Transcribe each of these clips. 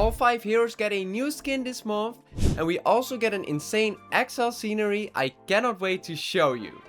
All 5 heroes get a new skin this month, and we also get an insane exile scenery I cannot wait to show you.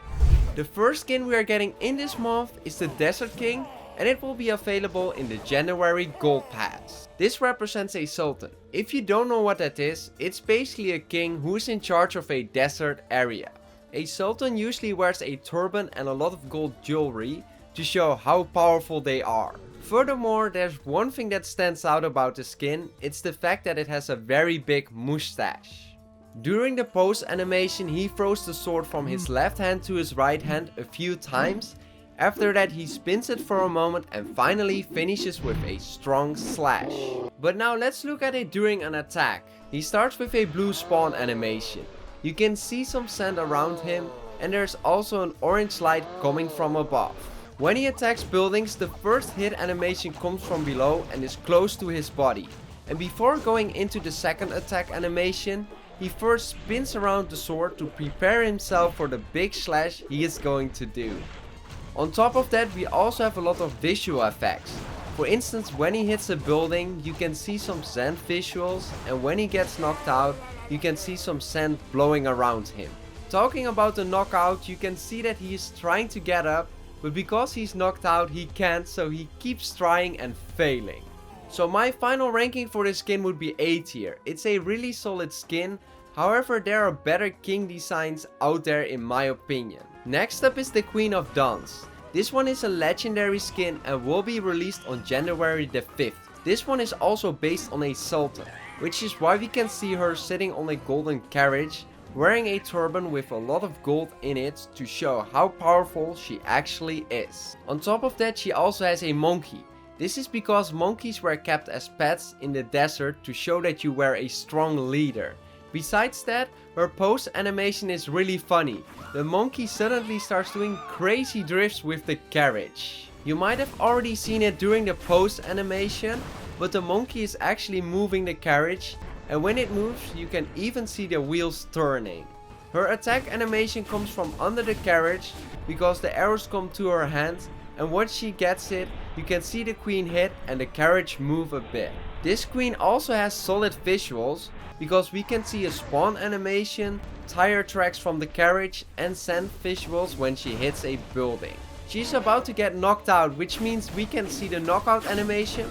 The first skin we are getting in this month is the Desert King, and it will be available in the January Gold Pass. This represents a sultan. If you don't know what that is, it's basically a king who is in charge of a desert area. A sultan usually wears a turban and a lot of gold jewelry to show how powerful they are. Furthermore, there's one thing that stands out about the skin, it's the fact that it has a very big mustache. During the pose animation, he throws the sword from his left hand to his right hand a few times. After that, he spins it for a moment and finally finishes with a strong slash. But now let's look at it during an attack. He starts with a blue spawn animation. You can see some sand around him, and there's also an orange light coming from above. When he attacks buildings, the first hit animation comes from below and is close to his body. And before going into the second attack animation, he first spins around the sword to prepare himself for the big slash he is going to do. On top of that, we also have a lot of visual effects. For instance, when he hits a building, you can see some sand visuals, and when he gets knocked out, you can see some sand blowing around him. Talking about the knockout, you can see that he is trying to get up, but because he's knocked out, he can't, so he keeps trying and failing. So my final ranking for this skin would be A tier. It's a really solid skin, however there are better king designs out there in my opinion. Next up is the Queen of Dance. This one is a legendary skin and will be released on January the 5th. This one is also based on a sultan, which is why we can see her sitting on a golden carriage, wearing a turban with a lot of gold in it to show how powerful she actually is. On top of that, she also has a monkey. This is because monkeys were kept as pets in the desert to show that you were a strong leader. Besides that, her pose animation is really funny. The monkey suddenly starts doing crazy drifts with the carriage. You might have already seen it during the pose animation, but the monkey is actually moving the carriage, and when it moves you can even see the wheels turning. Her attack animation comes from under the carriage because the arrows come to her hand, and once she gets it, you can see the queen hit and the carriage move a bit. This queen also has solid visuals because we can see a spawn animation, tire tracks from the carriage and sand visuals when she hits a building. She's about to get knocked out, which means we can see the knockout animation.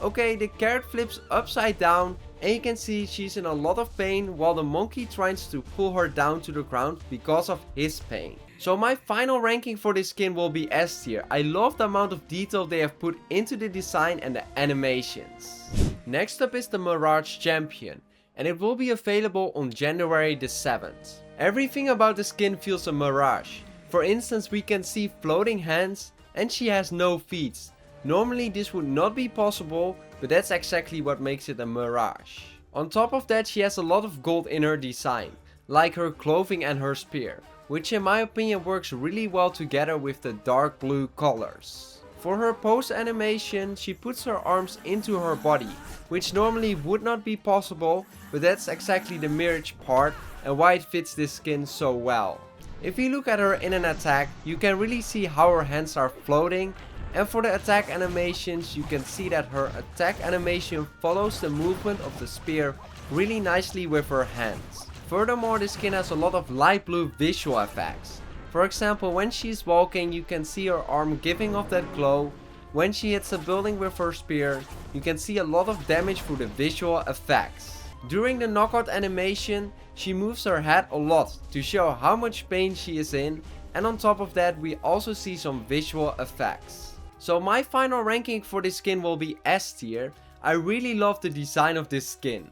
Okay, the carrot flips upside down and you can see she's in a lot of pain while the monkey tries to pull her down to the ground because of his pain. So my final ranking for this skin will be S tier. I love the amount of detail they have put into the design and the animations. Next up is the Mirage Champion, and it will be available on January the 7th. Everything about the skin feels a mirage. For instance, we can see floating hands and she has no feet. Normally this would not be possible, but that's exactly what makes it a mirage. On top of that, she has a lot of gold in her design, like her clothing and her spear, which in my opinion works really well together with the dark blue colors. For her pose animation, she puts her arms into her body, which normally would not be possible, but that's exactly the Mirage part and why it fits this skin so well. If you look at her in an attack, you can really see how her hands are floating, and for the attack animations, you can see that her attack animation follows the movement of the spear really nicely with her hands. Furthermore, this skin has a lot of light blue visual effects. For example, when she's walking, you can see her arm giving off that glow. When she hits a building with her spear, you can see a lot of damage through the visual effects. During the knockout animation, she moves her head a lot to show how much pain she is in, and on top of that we also see some visual effects. So my final ranking for this skin will be S tier. I really love the design of this skin.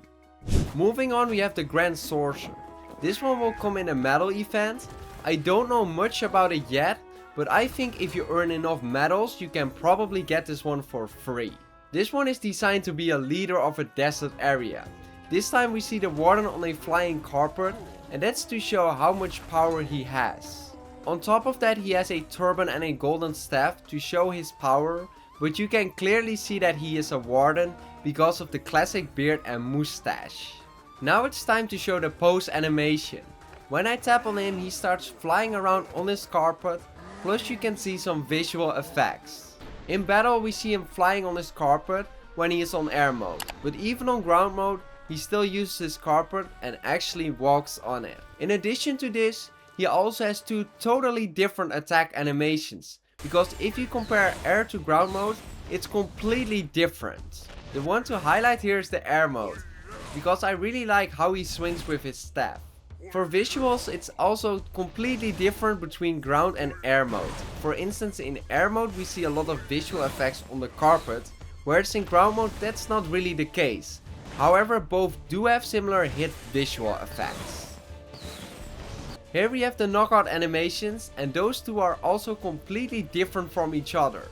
Moving on, we have the Grand Sorcerer. This one will come in a medal event. I don't know much about it yet, but I think if you earn enough medals, you can probably get this one for free. This one is designed to be a leader of a desert area. This time we see the warden on a flying carpet, and that's to show how much power he has. On top of that, he has a turban and a golden staff to show his power, but you can clearly see that he is a warden because of the classic beard and mustache. Now it's time to show the pose animation. When I tap on him, he starts flying around on his carpet, plus you can see some visual effects. In battle we see him flying on his carpet, when he is on air mode, but even on ground mode he still uses his carpet and actually walks on it. In addition to this, he also has two totally different attack animations, because if you compare air to ground mode, it's completely different. The one to highlight here is the air mode, because I really like how he swings with his staff. For visuals, it's also completely different between ground and air mode. For instance, in air mode we see a lot of visual effects on the carpet, whereas in ground mode that's not really the case. However, both do have similar hit visual effects. Here we have the knockout animations, and those two are also completely different from each other.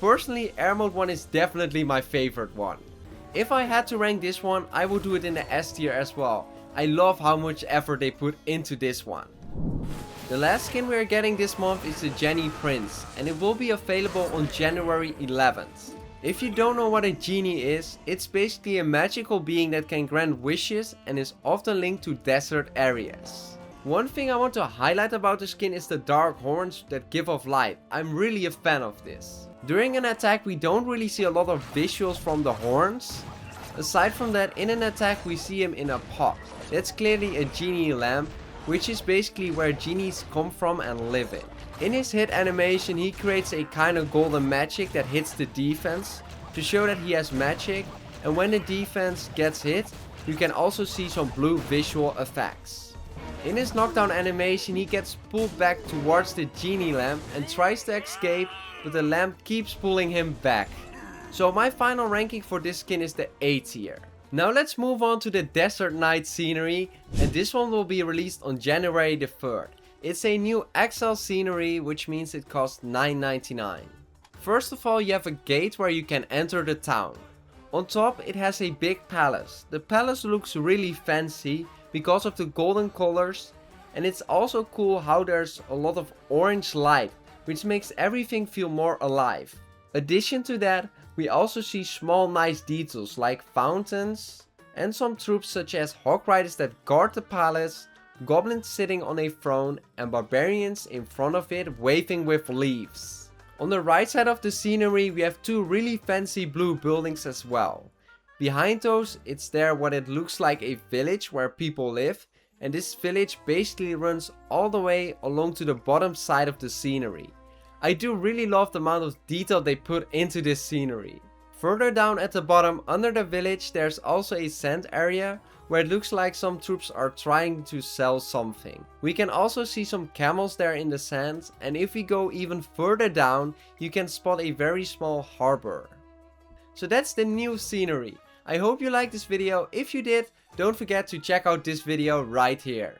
Personally, air mode one is definitely my favorite one. If I had to rank this one, I would do it in the S tier as well. I love how much effort they put into this one. The last skin we are getting this month is the Genie Prince, and it will be available on January 11th. If you don't know what a genie is, it's basically a magical being that can grant wishes and is often linked to desert areas. One thing I want to highlight about the skin is the dark horns that give off light. I'm really a fan of this. During an attack we don't really see a lot of visuals from the horns. Aside from that, in an attack we see him in a pot. That's clearly a genie lamp, which is basically where genies come from and live in. In his hit animation he creates a kind of golden magic that hits the defense to show that he has magic, and when the defense gets hit you can also see some blue visual effects. In his knockdown animation he gets pulled back towards the genie lamp and tries to escape, but the lamp keeps pulling him back. So my final ranking for this skin is the A tier. Now let's move on to the Desert Night scenery, and this one will be released on January the 3rd. It's a new XL scenery, which means it costs $9.99. First of all, you have a gate where you can enter the town. On top it has a big palace. The palace looks really fancy because of the golden colors, and it's also cool how there's a lot of orange light, which makes everything feel more alive. Addition to that, we also see small nice details like fountains and some troops such as hog riders that guard the palace, goblins sitting on a throne, and barbarians in front of it waving with leaves. On the right side of the scenery we have two really fancy blue buildings as well. Behind those it's there what it looks like a village where people live, and this village basically runs all the way along to the bottom side of the scenery. I do really love the amount of detail they put into this scenery. Further down at the bottom under the village there's also a sand area where it looks like some troops are trying to sell something. We can also see some camels there in the sand, and if we go even further down you can spot a very small harbor. So that's the new scenery. I hope you liked this video. If you did, don't forget to check out this video right here.